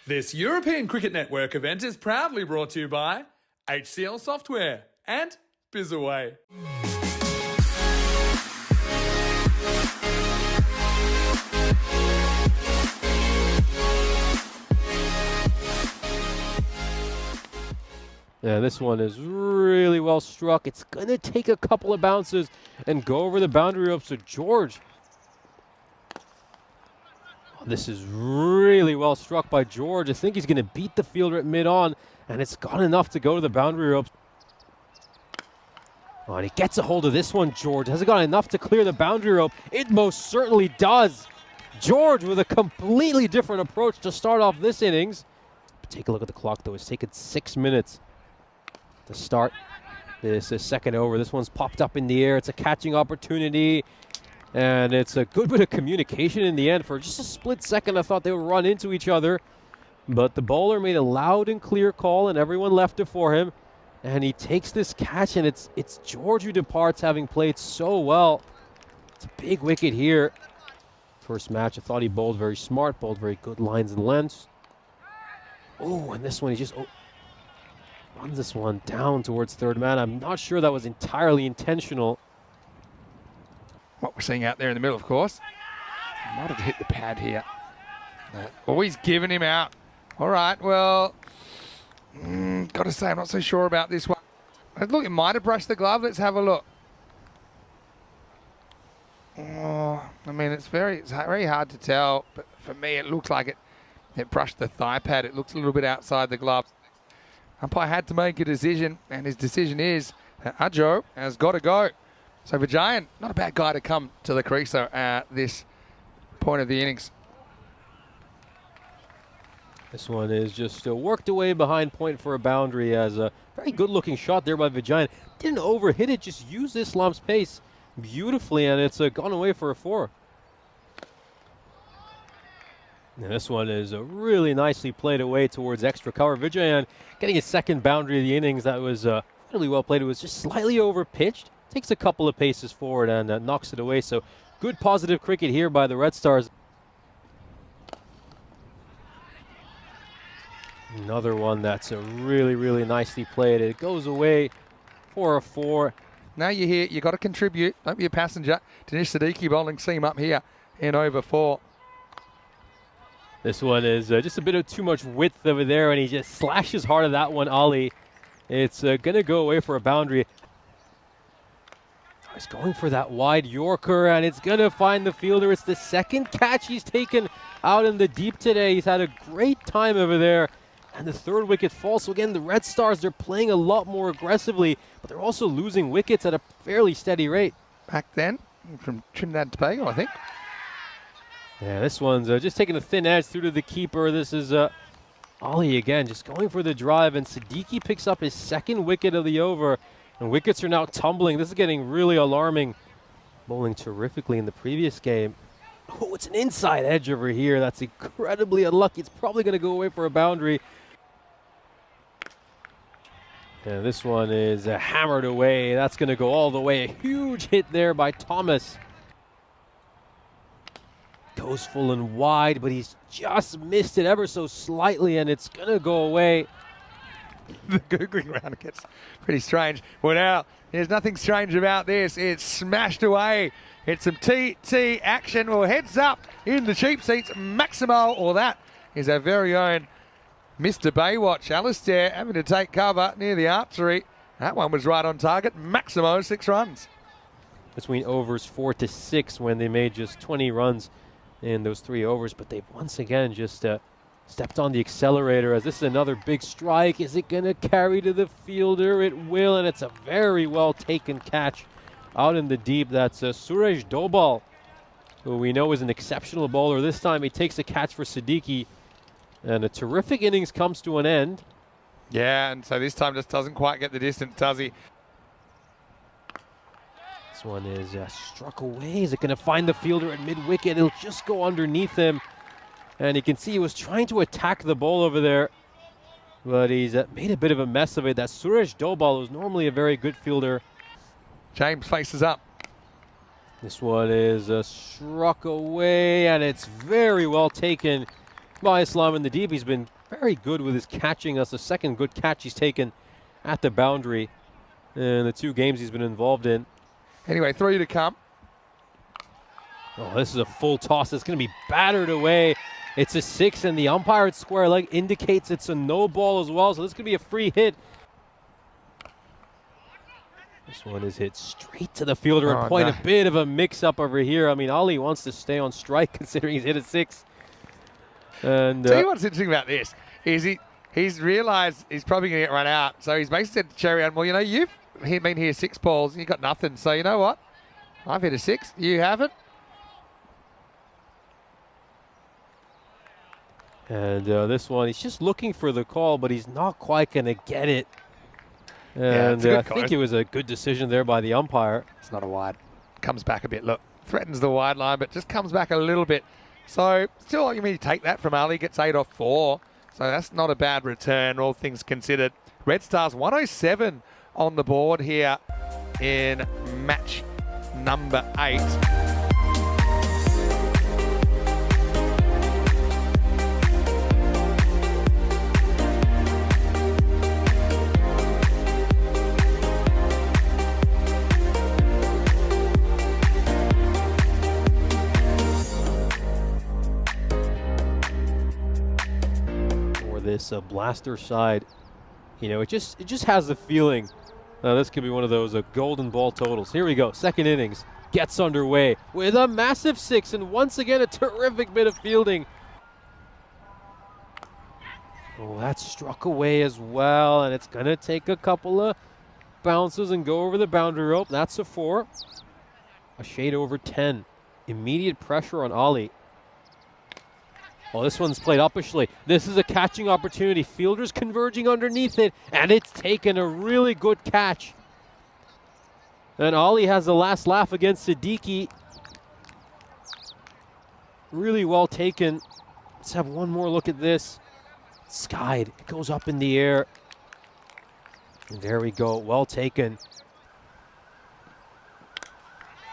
This European Cricket Network event is proudly brought to you by HCL Software and BizAway. Yeah, this one is really well struck. It's going to take a couple of bounces and go over the boundary ropes to George. Oh, this is really well struck by George. I think he's going to beat the fielder at mid-on, and it's got enough to go to the boundary ropes. Oh, and he gets a hold of this one, George. Has it got enough to clear the boundary rope? It most certainly does. George with a completely different approach to start off this innings. Take a look at the clock, though. It's taken 6 minutes to start this second over. This one's popped up in the air. It's a catching opportunity, and it's a good bit of communication in the end. For just a split second, I thought they would run into each other, but the bowler made a loud and clear call, and everyone left it for him, and he takes this catch, and it's George who departs, having played so well. It's a big wicket here. First match, I thought he bowled very smart, bowled very good lines and lengths. Oh, and this one, he just runs this one down towards third man. I'm not sure that was entirely intentional. What we're seeing out there in the middle, of course. Might have hit the pad here. Always giving him out. All right, well, got to say, I'm not so sure about this one. Look, it might have brushed the glove. Let's have a look. Oh, I mean, it's very hard to tell, but for me, it looks like it brushed the thigh pad. It looks a little bit outside the glove. Umpire had to make a decision, and his decision is that Ajo has got to go. So Vijayan, not a bad guy to come to the crease at this point of the innings. This one is just worked away behind point for a boundary, as a very good-looking shot there by Vijayan. Didn't overhit it, just used Islam's pace beautifully, and it's gone away for a 4. And this one is really nicely played away towards extra cover. Vijayan getting his second boundary of the innings. That was really well played. It was just slightly over-pitched. Takes a couple of paces forward and knocks it away. So good positive cricket here by the Red Stars. Another one that's really, really nicely played. It goes away for a 4. Now you're here. You've got to contribute. Don't be a passenger. Dinesh Siddiqui bowling seam up here in over 4. This one is just a bit of too much width over there, and he just slashes hard at that one, Ali. It's going to go away for a boundary. He's going for that wide Yorker, and it's going to find the fielder. It's the second catch he's taken out in the deep today. He's had a great time over there, and the third wicket falls. So again, the Red Stars, they're playing a lot more aggressively, but they're also losing wickets at a fairly steady rate. Back then, from Trinidad and Tobago, I think. Yeah, this one's just taking a thin edge through to the keeper. This is Ali again, just going for the drive, and Siddiqui picks up his second wicket of the over, and wickets are now tumbling. This is getting really alarming. Bowling terrifically in the previous game. Oh, it's an inside edge over here. That's incredibly unlucky. It's probably going to go away for a boundary. And this one is hammered away. That's going to go all the way. A huge hit there by Thomas. Goes full and wide, but he's just missed it ever so slightly, and it's going to go away. The googling round gets pretty strange. Well, now, there's nothing strange about this. It's smashed away. It's some TT action. Well, heads up in the cheap seats. Maximo, or that is our very own Mr. Baywatch. Alistair having to take cover near the archery. That one was right on target. Maximo, 6 runs. Between overs 4 to 6 when they made just 20 runs in those 3 overs, but they've once again just stepped on the accelerator, as this is another big strike. Is it going to carry to the fielder? It will, and it's a very well taken catch out in the deep. That's Suresh Dobal, who we know is an exceptional bowler. This time he takes a catch for Siddiqui, and a terrific innings comes to an end. Yeah, and so this time just doesn't quite get the distance, does he? This one is struck away. Is it going to find the fielder at mid-wicket? It'll just go underneath him. And you can see he was trying to attack the ball over there, but he's made a bit of a mess of it. That Suresh Dobal, who's normally a very good fielder. James faces up. This one is struck away, and it's very well taken by Islam in the deep. He's been very good with his catching. That's the second good catch he's taken at the boundary in the 2 games he's been involved in. Anyway, 3 to come. Oh, this is a full toss. It's going to be battered away. It's a 6, and the umpire at square leg indicates it's a no ball as well, so this could be a free hit. This one is hit straight to the fielder and point. A bit of a mix-up over here. I mean, Ali wants to stay on strike considering he's hit a 6. And tell you what's interesting about this is he's realised he's probably going to get run out. So he's basically said to Cherry, well, you know, you've been here 6 balls and you got nothing. So you know what? I've hit a 6. You haven't. And this one, he's just looking for the call, but he's not quite going to get it. And I think it was a good decision there by the umpire. It's not a wide. Comes back a bit. Look, threatens the wide line, but just comes back a little bit. So still, you mean take that from Ali, gets 8 off 4. So that's not a bad return, all things considered. Red Stars 107 on the board here in match number 8. This blaster side, you know, it just has the feeling this could be one of those golden ball totals. Here we go, second innings gets underway with a massive 6, and once again a terrific bit of fielding. Oh, that's struck away as well, and it's gonna take a couple of bounces and go over the boundary rope. That's a 4, a shade over 10. Immediate pressure on Ali. Oh, this one's played uppishly. This is a catching opportunity. Fielders converging underneath it, and it's taken a really good catch. And Ali has the last laugh against Siddiqui. Really well taken. Let's have one more look at this. Skied. It goes up in the air. And there we go. Well taken.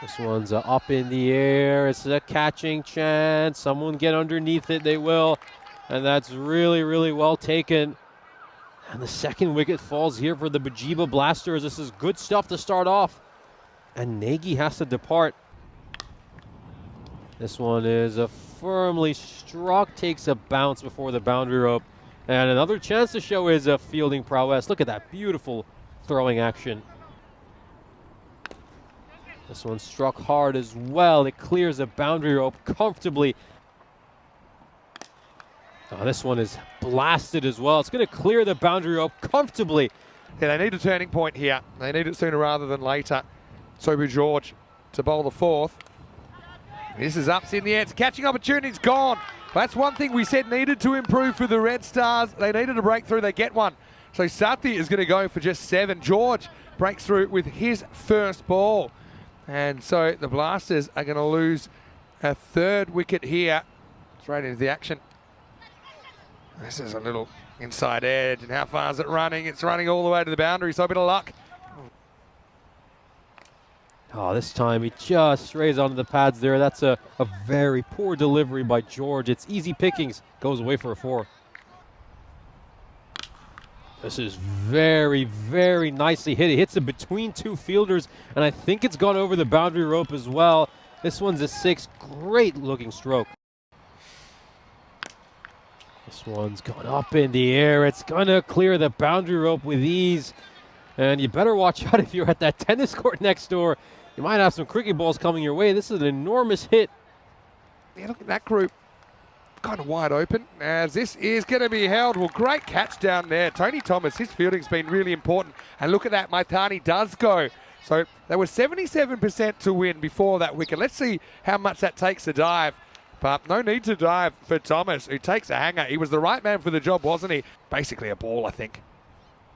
This one's up in the air. It's a catching chance. Someone get underneath it. They will. And that's really, really well taken. And the second wicket falls here for the Bajiba Blasters. This is good stuff to start off. And Nagy has to depart. This one is firmly struck. Takes a bounce before the boundary rope. And another chance to show his fielding prowess. Look at that beautiful throwing action. This one struck hard as well. It clears the boundary rope comfortably. Oh, this one is blasted as well. It's going to clear the boundary rope comfortably. Yeah, they need a turning point here. They need it sooner rather than later. Sobu George to bowl the 4th. This is up, it's in the air. It's a catching opportunity. It's gone. That's one thing we said needed to improve for the Red Stars. They needed a breakthrough. They get one. So Sathi is going to go for just 7. George breaks through with his first ball. And so the Blasters are going to lose a 3rd wicket here. Straight into the action. This is a little inside edge. And how far is it running? It's running all the way to the boundary, so a bit of luck. Oh, this time he just strays onto the pads there. That's a very poor delivery by George. It's easy pickings. Goes away for a 4. This is very, very nicely hit. It hits it between 2 fielders, and I think it's gone over the boundary rope as well. This one's a 6. Great looking stroke. This one's gone up in the air. It's going to clear the boundary rope with ease. And you better watch out if you're at that tennis court next door. You might have some cricket balls coming your way. This is an enormous hit. Yeah, look at that group. Kind of wide open as this is going to be held. Well, great catch down there. Tony Thomas, his fielding's been really important. And look at that, Maitani does go. So they were 77% to win before that wicket. Let's see how much that takes to dive. But no need to dive for Thomas, who takes a hanger. He was the right man for the job, wasn't he? Basically a ball, I think.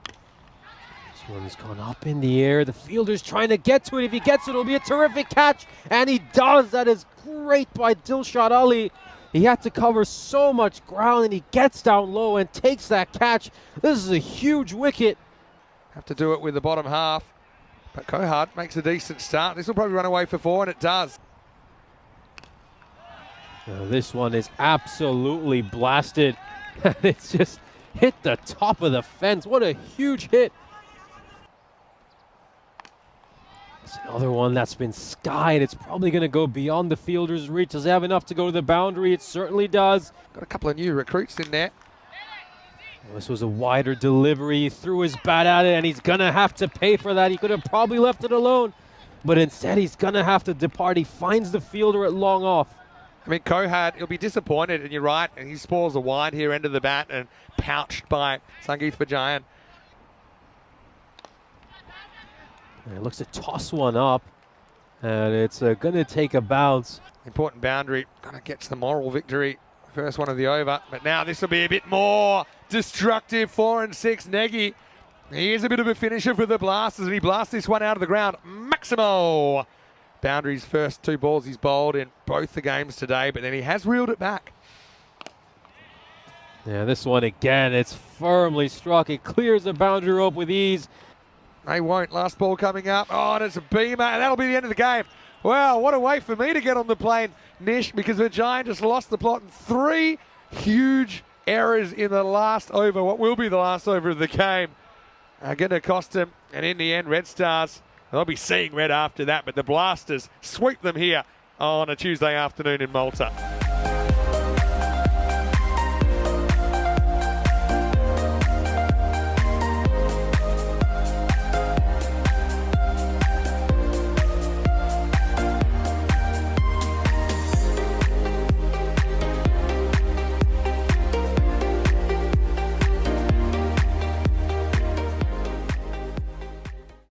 This one's gone up in the air. The fielder's trying to get to it. If he gets it, it'll be a terrific catch. And he does. That is great by Dilshad Ali. He had to cover so much ground, and he gets down low and takes that catch. This is a huge wicket. Have to do it with the bottom half. But Kohard makes a decent start. This will probably run away for 4, and it does. This one is absolutely blasted. And it's just hit the top of the fence. What a huge hit. It's another one that's been skied. It's probably going to go beyond the fielder's reach. Does it have enough to go to the boundary? It certainly does. Got a couple of new recruits in there. This was a wider delivery. He threw his bat at it, and he's going to have to pay for that. He could have probably left it alone, but instead he's going to have to depart. He finds the fielder at long off. I mean, Kohad, he'll be disappointed, and you're right, and he spoils a wide here end of the bat and pouched by Sangeeth Vajayan. He looks to toss one up, and it's going to take a bounce. Important boundary, kind of gets the moral victory. First one of the over, but now this will be a bit more destructive. 4 and 6, Nagy. He is a bit of a finisher for the Blasters, and he blasts this one out of the ground. Maximo! Boundary's first 2 balls he's bowled in both the games today, but then he has reeled it back. Yeah, this one again, it's firmly struck. It clears the boundary rope with ease. They won't. Last ball coming up. Oh, and it's a beamer, and that'll be the end of the game. Wow, what a way for me to get on the plane, Nish, because the Giant just lost the plot. 3 huge errors in the last over, what will be the last over of the game, are going to cost him. And in the end, Red Stars, they'll be seeing red after that, but the Blasters sweep them here on a Tuesday afternoon in Malta.